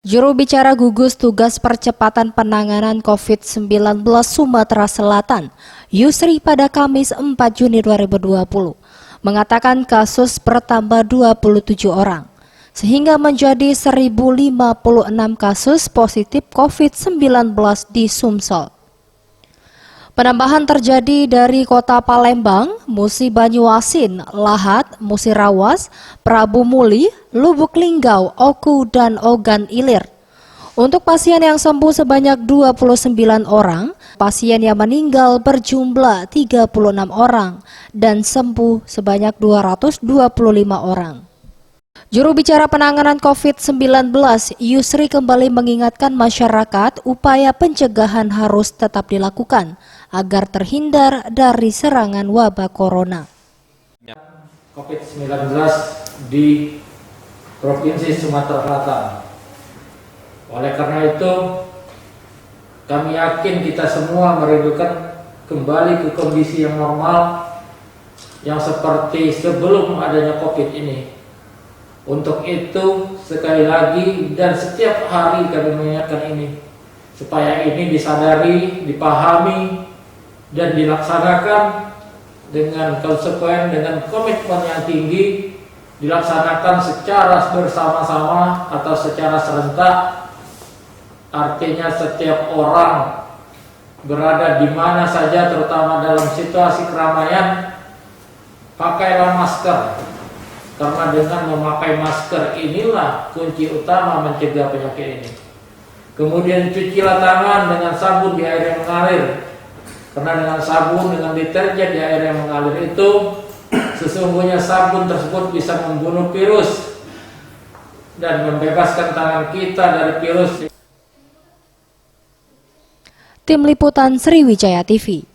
Juru bicara gugus tugas percepatan penanganan COVID-19 Sumatera Selatan, Yusri pada Kamis 4 Juni 2020, mengatakan kasus bertambah 27 orang, sehingga menjadi 1.056 kasus positif COVID-19 di Sumsel. Penambahan terjadi dari Kota Palembang, Musi Banyuasin, Lahat, Musirawas, Prabu Muli, Lubuk Linggau, Oku, dan Ogan Ilir. Untuk pasien yang sembuh sebanyak 29 orang, pasien yang meninggal berjumlah 36 orang, dan sembuh sebanyak 225 orang. Juru bicara penanganan COVID-19, Yusri kembali mengingatkan masyarakat upaya pencegahan harus tetap dilakukan agar terhindar dari serangan wabah corona. COVID-19 di Provinsi Sumatera Selatan. Oleh karena itu, kami yakin kita semua merindukan kembali ke kondisi yang normal yang seperti sebelum adanya COVID ini. Untuk itu, sekali lagi dan setiap hari kami mengingatkan ini, supaya ini disadari, dipahami, dan dilaksanakan dengan konsekuen, dengan komitmen yang tinggi, dilaksanakan secara bersama-sama atau secara serentak. Artinya setiap orang berada di mana saja, terutama dalam situasi keramaian, pakailah masker. Karena dengan memakai masker inilah kunci utama mencegah penyakit ini. Kemudian cucilah tangan dengan sabun di air yang mengalir. Karena dengan sabun, dengan deterjen di air yang mengalir itu, sesungguhnya sabun tersebut bisa membunuh virus dan membebaskan tangan kita dari virus. Tim Liputan Sriwijaya TV.